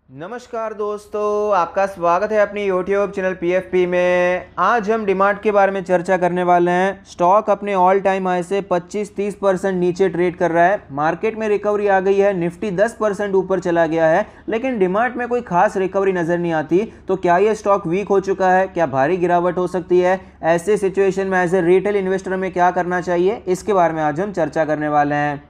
नमस्कार दोस्तों, आपका स्वागत है अपनी YouTube चैनल PFP में। आज हम डीमार्ट के बारे में चर्चा करने वाले हैं। स्टॉक अपने ऑल टाइम हाई से 25-30% नीचे ट्रेड कर रहा है। मार्केट में रिकवरी आ गई है, निफ्टी 10% ऊपर चला गया है, लेकिन डीमार्ट में कोई खास रिकवरी नज़र नहीं आती। तो क्या ये स्टॉक वीक हो चुका है? क्या भारी गिरावट हो सकती है? ऐसे सिचुएशन में एज ए रिटेल इन्वेस्टर में क्या करना चाहिए, इसके बारे में आज हम चर्चा करने वाले हैं।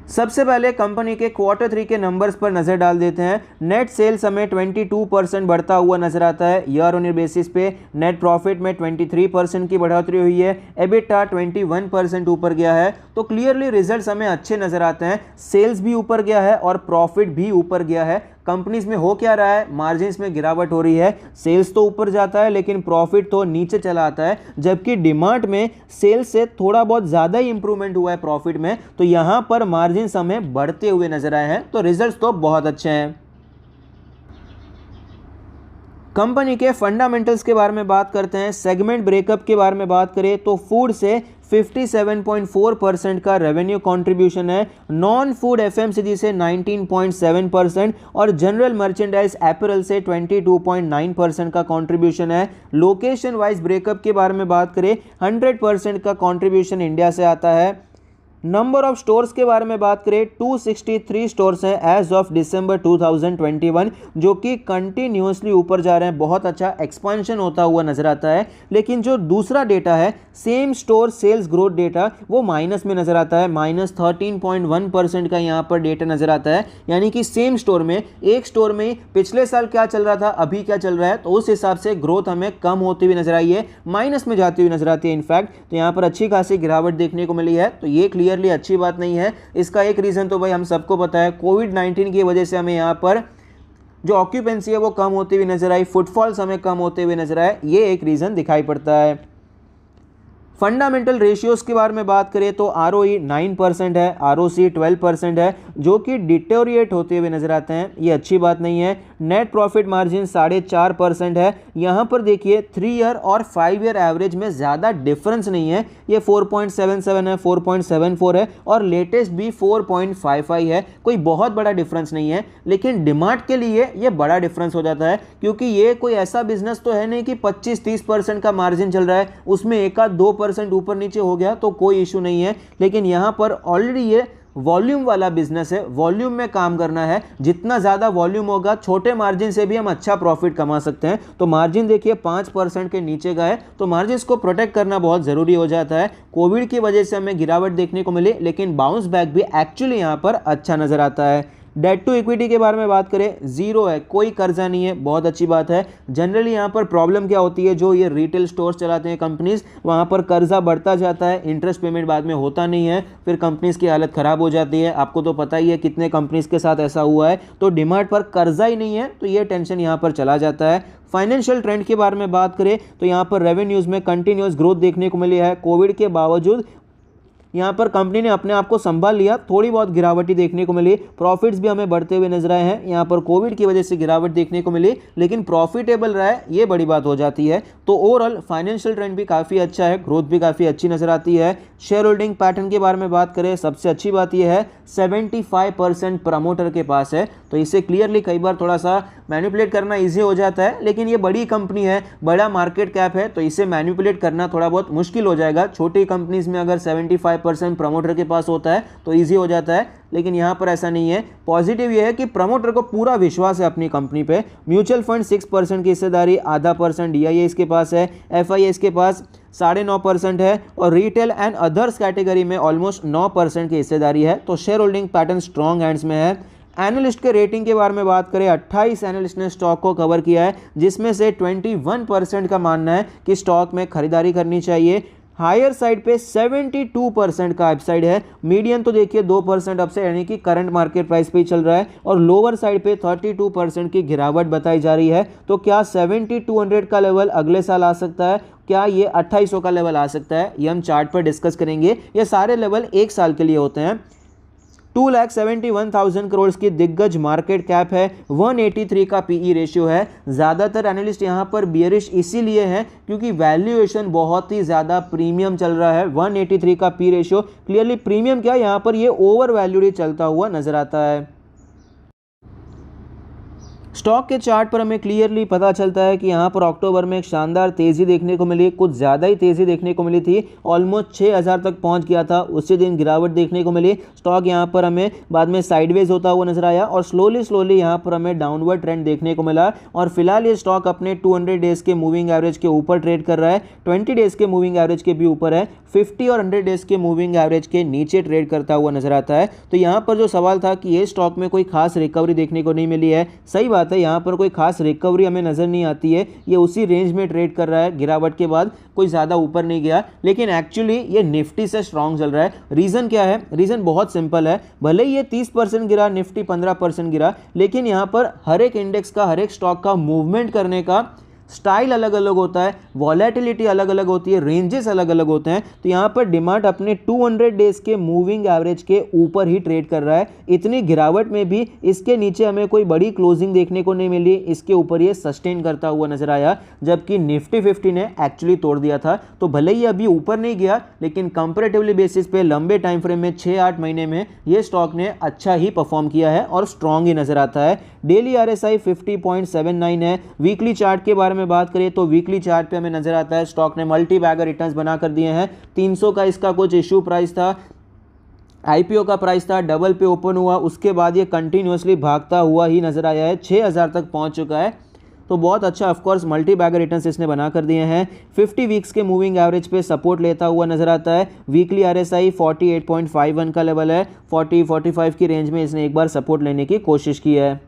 सबसे पहले कंपनी के Q3 के नंबर्स पर नज़र डाल देते हैं। नेट सेल्स हमें 22% बढ़ता हुआ नजर आता है ईयर ऑन ईयर बेसिस पे। नेट प्रॉफिट में 23% की बढ़ोतरी हुई है। एबिटा 21% ऊपर गया है। तो क्लियरली रिजल्ट्स हमें अच्छे नज़र आते हैं। सेल्स भी ऊपर गया है और प्रॉफिट भी ऊपर गया है। कंपनीज में हो क्या रहा है, मार्जिन्स में गिरावट हो रही है। सेल्स तो ऊपर जाता है लेकिन प्रॉफिट तो नीचे चला आता है, जबकि डीमार्ट में सेल्स से थोड़ा बहुत ज़्यादा ही इंप्रूवमेंट हुआ है प्रॉफिट में। तो यहाँ पर मार्जिन्स हमें बढ़ते हुए नजर आए हैं। तो रिजल्ट्स तो बहुत अच्छे हैं। कंपनी के फंडामेंटल्स के बारे में बात करते हैं। सेगमेंट ब्रेकअप के बारे में बात करें तो फूड से 57.4% का रेवेन्यू कंट्रीब्यूशन है, नॉन फूड एफएमसीजी से 19.7% और जनरल मर्चेंडाइज एपरल से 22.9% का कंट्रीब्यूशन है। लोकेशन वाइज ब्रेकअप के बारे में बात करें 100% का कंट्रीब्यूशन इंडिया से आता है। नंबर ऑफ स्टोर्स के बारे में बात करें 263 स्टोर्स हैं एज ऑफ दिसंबर 2021, जो कि कंटिन्यूसली ऊपर जा रहे हैं। बहुत अच्छा एक्सपेंशन होता हुआ नजर आता है। लेकिन जो दूसरा डेटा है same store sales growth data, वो माइनस में नजर आता है। -13.1% का यहाँ पर डेटा नजर आता है। यानी कि सेम स्टोर में, एक स्टोर में पिछले साल क्या चल रहा था, अभी क्या चल रहा है, तो उस हिसाब से ग्रोथ हमें कम होती हुई नजर आई है, माइनस में जाती हुई नजर आती है इनफैक्ट। तो यहाँ पर अच्छी खासी गिरावट देखने को मिली है। तो ये क्लियरली अच्छी बात नहीं है। इसका एक रीजन तो भाई हम सबको पता है, कोविड-19 की वजह से हमें यहाँ पर जो ऑक्यूपेंसी है वो कम होती हुई नजर आई, फुटफॉल्स हमें कम होते हुए नजर आए। ये एक रीजन दिखाई पड़ता है। फंडामेंटल रेशियोज के बारे में बात करें तो ROE 9% है, ROC 12% है, जो कि डिटेरिएट होते हुए नजर आते हैं। ये अच्छी बात नहीं है। नेट प्रॉफिट मार्जिन 4.5% है। यहाँ पर देखिए 3 ईयर और 5 ईयर एवरेज में ज़्यादा डिफरेंस नहीं है। ये 4.77 है, 4.74 है और लेटेस्ट भी 4.55 है। कोई बहुत बड़ा डिफरेंस नहीं है, लेकिन डीमार्ट के लिए ये बड़ा डिफरेंस हो जाता है, क्योंकि ये कोई ऐसा बिजनेस तो है नहीं कि 25-30% का मार्जिन चल रहा है, उसमें 1-2% ऊपर नीचे हो गया तो कोई इशू नहीं है। लेकिन यहाँ पर ऑलरेडी ये वॉल्यूम वाला बिजनेस है, वॉल्यूम में काम करना है। जितना ज़्यादा वॉल्यूम होगा, छोटे मार्जिन से भी हम अच्छा प्रॉफिट कमा सकते हैं। तो मार्जिन देखिए 5% के नीचे का है, तो मार्जिन को प्रोटेक्ट करना बहुत ज़रूरी हो जाता है। कोविड की वजह से हमें गिरावट देखने को मिली, लेकिन बाउंस बैक भी एक्चुअली यहाँ पर अच्छा नज़र आता है। डेट टू इक्विटी के बारे में बात करें, जीरो है, कोई कर्जा नहीं है, बहुत अच्छी बात है। जनरली यहाँ पर प्रॉब्लम क्या होती है, जो ये रिटेल स्टोर्स चलाते हैं कंपनीज, वहाँ पर कर्जा बढ़ता जाता है, इंटरेस्ट पेमेंट बाद में होता नहीं है, फिर कंपनीज की हालत ख़राब हो जाती है। आपको तो पता ही है कितने कंपनीज के साथ ऐसा हुआ है। तो डीमार्ट पर कर्जा ही नहीं है, तो ये टेंशन यहाँ पर चला जाता है। फाइनेंशियल ट्रेंड के बारे में बात करें तो यहाँ पर रेवेन्यूज़ में कंटिन्यूस ग्रोथ देखने को मिली है। कोविड के बावजूद यहाँ पर कंपनी ने अपने आप को संभाल लिया, थोड़ी बहुत गिरावटी देखने को मिली। प्रॉफिट्स भी हमें बढ़ते हुए नजर आए हैं। यहाँ पर कोविड की वजह से गिरावट देखने को मिली, लेकिन प्रॉफिटेबल रहा है, ये बड़ी बात हो जाती है। तो ओवरऑल फाइनेंशियल ट्रेंड भी काफ़ी अच्छा है, ग्रोथ भी काफ़ी अच्छी नजर आती है। शेयर होल्डिंग पैटर्न के बारे में बात करें, सबसे अच्छी बात यह है 75% प्रमोटर के पास है। तो इसे क्लियरली कई बार थोड़ा सा मैनिपुलेट करना ईजी हो जाता है, लेकिन ये बड़ी कंपनी है, बड़ा मार्केट कैप है, तो इसे मैनिपुलेट करना थोड़ा बहुत मुश्किल हो जाएगा। छोटी कंपनीज में अगर 75% प्रमोटर के पास होता है तो ईजी हो जाता है, लेकिन यहाँ पर ऐसा नहीं है। पॉजिटिव ये है कि प्रमोटर को पूरा विश्वास है अपनी कंपनी पे। म्यूचुअल फंड 6% की हिस्सेदारी, 0.5% DIA इसके पास है, FIA इसके पास 9.5% है और रिटेल एंड अदर्स कैटेगरी में ऑलमोस्ट 9% की हिस्सेदारी है। तो share holding pattern strong hands में है। एनालिस्ट के रेटिंग के बारे में बात करें, 28 एनालिस्ट ने स्टॉक को कवर किया है, जिसमें से 21% का मानना है कि स्टॉक में खरीदारी करनी चाहिए। हायर साइड पे 72% का अपसाइड है। मीडियन तो देखिए 2% अपसाइड, यानी कि करंट मार्केट प्राइस पे ही चल रहा है, और लोअर साइड पे 32% की गिरावट बताई जा रही है। तो क्या 7200 का लेवल अगले साल आ सकता है? क्या ये 2800 का लेवल आ सकता है? ये हम चार्ट पर डिस्कस करेंगे। ये सारे लेवल एक साल के लिए होते हैं। 2,71,000 करोड़ की दिग्गज मार्केट कैप है। 183 का पीई रेशियो है। ज़्यादातर एनालिस्ट यहाँ पर बियरिश इसीलिए हैं क्योंकि वैल्यूएशन बहुत ही ज़्यादा प्रीमियम चल रहा है। 183 का पी रेशियो क्लियरली प्रीमियम क्या, यहाँ पर ये ओवर वैल्यूड चलता हुआ नजर आता है। स्टॉक के चार्ट पर हमें क्लियरली पता चलता है कि यहाँ पर अक्टूबर में एक शानदार तेज़ी देखने को मिली, कुछ ज़्यादा ही तेज़ी देखने को मिली थी, ऑलमोस्ट 6000 तक पहुँच गया था, उसी दिन गिरावट देखने को मिली। स्टॉक यहाँ पर हमें बाद में साइडवेज होता हुआ नजर आया और स्लोली यहाँ पर हमें डाउनवर्ड ट्रेंड देखने को मिला और फिलहाल ये स्टॉक अपने 200 डेज़ के मूविंग एवरेज के ऊपर ट्रेड कर रहा है, 20 डेज़ के मूविंग एवरेज के भी ऊपर है, 50 और 100 डेज़ के मूविंग एवरेज के नीचे ट्रेड करता हुआ नजर आता है। तो यहाँ पर जो सवाल था कि ये स्टॉक में कोई खास रिकवरी देखने को नहीं मिली है, सही बात है, यहाँ पर कोई खास रिकवरी हमें नज़र नहीं आती है, ये उसी रेंज में ट्रेड कर रहा है, गिरावट के बाद कोई ज़्यादा ऊपर नहीं गया, लेकिन एक्चुअली ये निफ्टी से स्ट्रांग चल रहा है। रीज़न क्या है? रीज़न बहुत सिंपल है, भले ही ये 30% गिरा, निफ्टी 15% गिरा, लेकिन यहाँ पर हर एक इंडेक्स का, हर एक स्टॉक का मूवमेंट करने का स्टाइल अलग अलग होता है, वॉलेटिलिटी अलग अलग होती है, रेंजेस अलग अलग होते हैं। तो यहाँ पर डिमांड अपने 200 डेज़ के मूविंग एवरेज के ऊपर ही ट्रेड कर रहा है। इतनी गिरावट में भी इसके नीचे हमें कोई बड़ी क्लोजिंग देखने को नहीं मिली, इसके ऊपर ये सस्टेन करता हुआ नजर आया, जबकि निफ्टी 50 ने एक्चुअली तोड़ दिया था। तो भले ही अभी ऊपर नहीं गया, लेकिन कंपेरेटिवली बेसिस पे लंबे टाइम फ्रेम में 6-8 महीने में ये स्टॉक ने अच्छा ही परफॉर्म किया है और स्ट्रॉन्ग ही नजर आता है। डेली RSI 50.79 है। वीकली चार्ट के बारे में बात करें तो वीकली चार्ट पे हमें नजर आता है स्टॉक ने मल्टी बैगर रिटर्न्स बना कर दिए हैं। 300 का इसका कुछ इशू प्राइस था, IPO का प्राइस था, डबल पे ओपन हुआ, उसके बाद ये कंटिन्यूसली भागता हुआ ही नजर आया है, 6000 तक पहुंच चुका है। तो बहुत अच्छा ऑफकोर्स मल्टी बैगर रिटर्न्स इसने बना कर दिए हैं। 50 वीक्स के मूविंग एवरेज पे सपोर्ट लेता हुआ नजर आता है। वीकली RSI 48.51 का लेवल है, 40-45 की रेंज में इसने एक बार सपोर्ट लेने की कोशिश की है।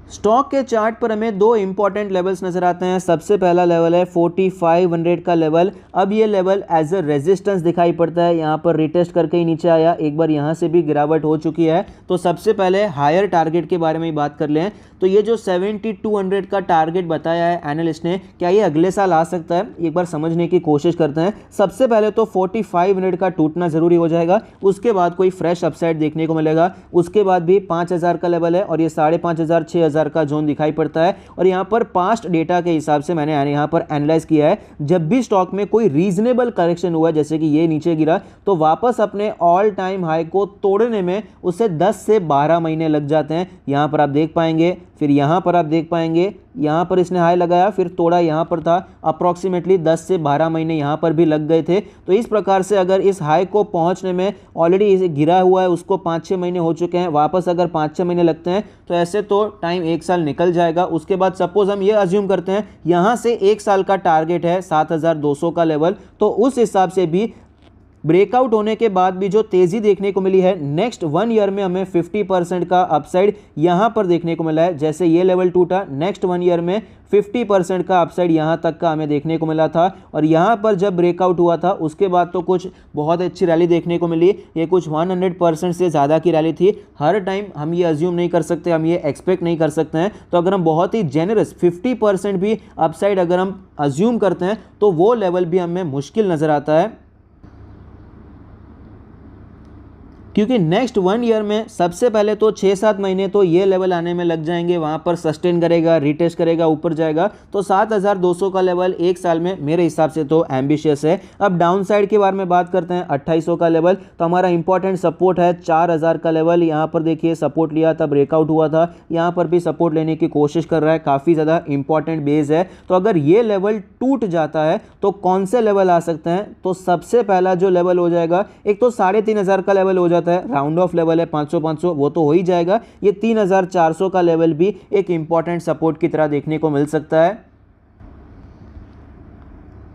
स्टॉक के चार्ट पर हमें दो इंपॉर्टेंट लेवल्स नजर आते हैं। सबसे पहला लेवल है 4500 का लेवल। अब ये लेवल एज अ रेजिस्टेंस दिखाई पड़ता है, यहाँ पर रिटेस्ट करके ही नीचे आया, एक बार यहाँ से भी गिरावट हो चुकी है। तो सबसे पहले हायर टारगेट के बारे में ही बात कर लें तो ये जो 7200 का टारगेट बताया है एनालिस्ट ने, क्या ये अगले साल आ सकता है? एक बार समझने की कोशिश करते हैं। सबसे पहले तो 4500 का टूटना जरूरी हो जाएगा, उसके बाद कोई फ्रेश अपसाइड देखने को मिलेगा। उसके बाद भी 5000 का लेवल है और ये 5500 6000 का जोन दिखाई पड़ता है। और यहाँ पर पास्ट डेटा के हिसाब से मैंने यहाँ पर एनालाइज किया है, जब भी स्टॉक में कोई रीजनेबल करेक्शन हुआ, जैसे कि ये नीचे गिरा, तो वापस अपने ऑल टाइम हाई को तोड़ने में उसे 10 से 12 महीने लग जाते हैं। यहाँ पर आप देख पाएंगे, फिर यहाँ पर आप देख पाएंगे, यहाँ पर इसने हाई लगाया, फिर तोड़ा, यहाँ पर था, अप्रॉक्सीमेटली 10 से 12 महीने यहाँ पर भी लग गए थे। तो इस प्रकार से अगर इस हाई को पहुँचने में ऑलरेडी इसे गिरा हुआ है, उसको 5-6 महीने हो चुके हैं, वापस अगर 5-6 महीने लगते हैं तो ऐसे तो टाइम 1 साल निकल जाएगा। उसके बाद सपोज हम ये अज्यूम करते हैं यहाँ से 1 साल का टारगेट है 7200 का लेवल, तो उस हिसाब से भी ब्रेकआउट होने के बाद भी जो तेजी देखने को मिली है, नेक्स्ट 1 ईयर में हमें 50% का अपसाइड यहां पर देखने को मिला है। जैसे ये लेवल टूटा, नेक्स्ट 1 ईयर में 50% का अपसाइड यहां तक का हमें देखने को मिला था। और यहां पर जब ब्रेकआउट हुआ था उसके बाद तो कुछ बहुत अच्छी रैली देखने को मिली, ये कुछ 100% से ज़्यादा की रैली थी। हर टाइम हम ये अज्यूम नहीं कर सकते, हम ये एक्सपेक्ट नहीं कर सकते हैं। तो अगर हम बहुत ही जेनरस 50% भी अपसाइड अगर हम अज्यूम करते हैं तो वो लेवल भी हमें मुश्किल नज़र आता है, क्योंकि नेक्स्ट 1 ईयर में सबसे पहले तो 6-7 महीने तो ये लेवल आने में लग जाएंगे, वहाँ पर सस्टेन करेगा, रिटेस्ट करेगा, ऊपर जाएगा। तो 7200 का लेवल 1 साल में मेरे हिसाब से तो एम्बिशियस है। अब डाउन साइड के बारे में बात करते हैं, 2800 का लेवल। तो हमारा इंपॉर्टेंट सपोर्ट है 4000 का लेवल। यहाँ पर देखिए सपोर्ट लिया था, ब्रेकआउट हुआ था, यहाँ पर भी सपोर्ट लेने की कोशिश कर रहा है, काफ़ी ज़्यादा इंपॉर्टेंट बेस है। तो अगर ये लेवल टूट जाता है तो कौन से लेवल आ सकते हैं? तो सबसे पहला जो लेवल हो जाएगा, एक तो 3500 का लेवल हो जाता है, राउंड ऑफ लेवल है 500 वो तो हो ही जाएगा। ये 3400 का लेवल भी एक इंपॉर्टेंट सपोर्ट की तरह देखने को मिल सकता है।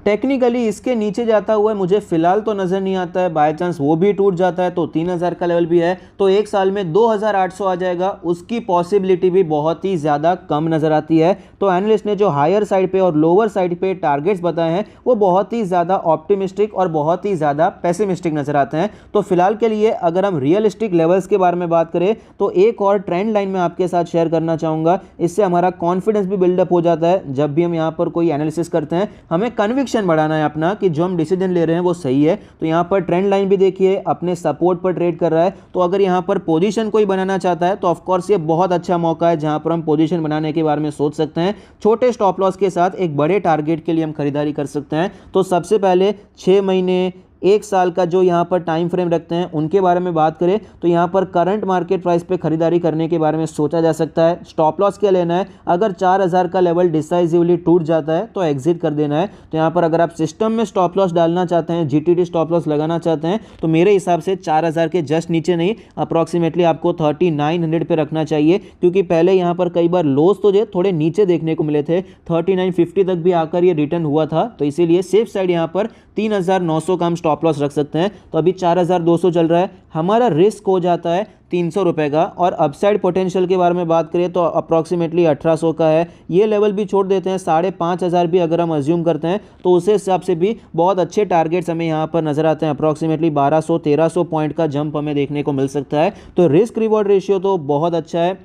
टेक्निकली इसके नीचे जाता हुआ मुझे फिलहाल तो नज़र नहीं आता है, बाय चांस वो भी टूट जाता है तो 3000 का लेवल भी है, तो 1 साल में 2800 आ जाएगा, उसकी पॉसिबिलिटी भी बहुत ही ज़्यादा कम नज़र आती है। तो एनालिस्ट ने जो हायर साइड पे और लोअर साइड पे टारगेट्स बताए हैं वो बहुत ही ज़्यादा ऑप्टिमिस्टिक और बहुत ही ज़्यादा पेसिमिस्टिक नज़र आते हैं। तो फिलहाल के लिए अगर हम रियलिस्टिक लेवल्स के बारे में बात करें तो एक और ट्रेंड लाइन में आपके साथ शेयर करना चाहूँगा, इससे हमारा कॉन्फिडेंस भी बिल्डअप हो जाता है। जब भी हम यहाँ पर कोई एनालिसिस करते हैं हमें कन्विक्शन बढ़ाना है अपना कि जो हम डिसीजन ले रहे हैं वो सही है। तो यहाँ पर ट्रेंड लाइन भी देखिए अपने सपोर्ट पर ट्रेड कर रहा है। तो अगर यहाँ पर पोजीशन कोई बनाना चाहता है तो ऑफ कोर्स ये बहुत अच्छा मौका है जहाँ पर हम पोजीशन बनाने के बारे में सोच सकते हैं। छोटे स्टॉप लॉस के साथ एक बड़े टारगेट के लिए हम खरीदारी कर सकते हैं। तो सबसे पहले 6 महीने, 1 साल का जो यहाँ पर टाइम फ्रेम रखते हैं उनके बारे में बात करें तो यहाँ पर करंट मार्केट प्राइस पे खरीदारी करने के बारे में सोचा जा सकता है। स्टॉप लॉस क्या लेना है, अगर 4000 का लेवल डिसाइसिवली टूट जाता है तो एग्जिट कर देना है। तो यहाँ पर अगर आप सिस्टम में स्टॉप लॉस डालना चाहते हैं, जीटीडी स्टॉप लॉस लगाना चाहते हैं, तो मेरे हिसाब से 4000 के जस्ट नीचे नहीं, अप्रॉक्सीमेटली आपको 3900 पे रखना चाहिए, क्योंकि पहले यहाँ पर कई बार लोस तो जो थोड़े नीचे देखने को मिले थे, 3950 तक भी आकर ये रिटर्न हुआ था। तो इसीलिए सेफ साइड यहाँ पर 3900 का हम स्टॉप लॉस रख सकते हैं। तो अभी 4200 चल रहा है, हमारा रिस्क हो जाता है 300 रुपये का। और अपसाइड पोटेंशियल के बारे में बात करें तो अप्रॉक्सीमेटली 1800 का है। ये लेवल भी छोड़ देते हैं, 5500 भी अगर हम अज्यूम करते हैं तो उस हिसाब से भी बहुत अच्छे टारगेट्स हमें यहाँ पर नजर आते हैं। अप्रॉक्सीमेटली 1200-1300 पॉइंट का जंप हमें देखने को मिल सकता है। तो रिस्क रिवॉर्ड रेशियो तो बहुत अच्छा है,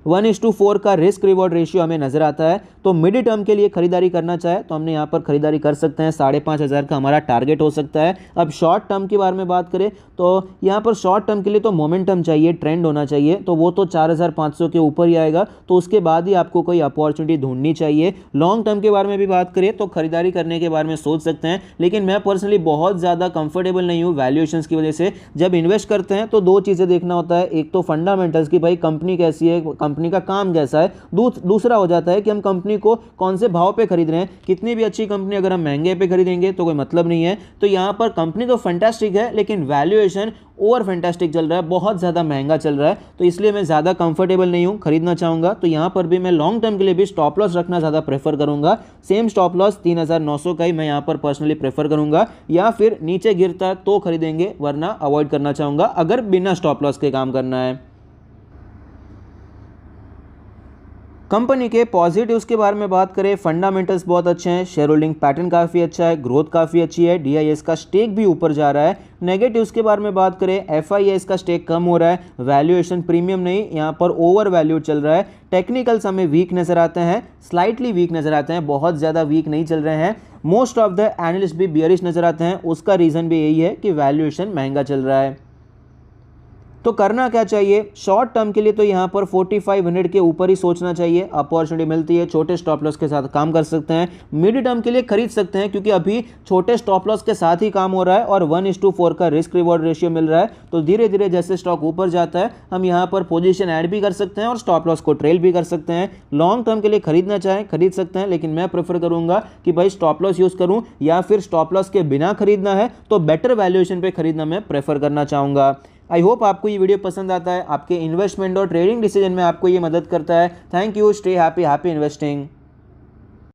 1:4 का रिस्क रिवॉर्ड रेशियो हमें नजर आता है। तो मिड टर्म के लिए खरीदारी करना चाहे तो हमने यहाँ पर खरीदारी कर सकते हैं, 5500 का हमारा टारगेट हो सकता है। अब शॉर्ट टर्म के बारे में बात करें तो यहाँ पर शॉर्ट टर्म के लिए तो मोमेंटम चाहिए, ट्रेंड होना चाहिए, तो वो तो 4500 के ऊपर ही आएगा, तो उसके बाद ही आपको कोई अपॉर्चुनिटी ढूंढनी चाहिए। लॉन्ग टर्म के बारे में भी बात करें तो खरीदारी करने के बारे में सोच सकते हैं, लेकिन मैं पर्सनली बहुत ज़्यादा कंफर्टेबल नहीं हूँ वैल्यूएशंस की वजह से। जब इन्वेस्ट करते हैं तो दो चीज़ें देखना होता है, एक तो फंडामेंटल्स की भाई कंपनी कैसी है, कंपनी का काम कैसा है, दूसरा हो जाता है कि हम कंपनी को कौन से भाव पे खरीद रहे हैं। कितनी भी अच्छी कंपनी अगर हम महंगे पे खरीदेंगे तो कोई मतलब नहीं है। तो यहाँ पर कंपनी तो फैंटास्टिक है लेकिन वैल्यूएशन ओवर फैंटास्टिक चल रहा है, बहुत ज़्यादा महंगा चल रहा है, तो इसलिए मैं ज़्यादा कंफर्टेबल नहीं हूँ, खरीदना चाहूँगा। तो यहाँ पर भी मैं लॉन्ग टर्म के लिए भी स्टॉप लॉस रखना ज़्यादा प्रेफर करूँगा। सेम स्टॉप लॉस 3900 का ही मैं यहाँ पर पर्सनली प्रेफर करूँगा, या फिर नीचे गिरता तो खरीदेंगे, वरना अवॉइड करना चाहूँगा अगर बिना स्टॉप लॉस के काम करना है। कंपनी के पॉजिटिव्स के बारे में बात करें, फंडामेंटल्स बहुत अच्छे हैं, शेयर होल्डिंग पैटर्न काफ़ी अच्छा है, ग्रोथ काफ़ी अच्छी है, डीआईएस का स्टेक भी ऊपर जा रहा है। नेगेटिव्स के बारे में बात करें, एफआईएस का स्टेक कम हो रहा है, वैल्यूएशन प्रीमियम नहीं, यहाँ पर ओवर वैल्यू चल रहा है। टेक्निकल्स हमें वीक नजर आते हैं, स्लाइटली वीक नजर आते हैं, बहुत ज़्यादा वीक नहीं चल रहे हैं। मोस्ट ऑफ द एनालिस्ट भी बियरिश नजर आते हैं, उसका रीज़न भी यही है कि वैल्यूएशन महंगा चल रहा है। तो करना क्या चाहिए, शॉर्ट टर्म के लिए तो यहाँ पर 4500 के ऊपर ही सोचना चाहिए, अपॉर्चुनिटी मिलती है, छोटे स्टॉप लॉस के साथ काम कर सकते हैं। मिड टर्म के लिए खरीद सकते हैं क्योंकि अभी छोटे स्टॉप लॉस के साथ ही काम हो रहा है और 1:4 का रिस्क रिवॉर्ड रेशियो मिल रहा है। तो धीरे धीरे जैसे स्टॉक ऊपर जाता है हम यहाँ पर पोजीशन ऐड भी कर सकते हैं और स्टॉप लॉस को ट्रेल भी कर सकते हैं। लॉन्ग टर्म के लिए खरीदना चाहें खरीद सकते हैं, लेकिन मैं प्रेफर करूंगा कि भाई स्टॉप लॉस यूज़ करूं, या फिर स्टॉप लॉस के बिना खरीदना है तो बेटर वैल्यूएशन पे खरीदना मैं प्रेफर करना चाहूँगा। आई होप आपको ये वीडियो पसंद आता है, आपके इन्वेस्टमेंट और ट्रेडिंग डिसीजन में आपको ये मदद करता है। Thank you, stay happy, happy investing.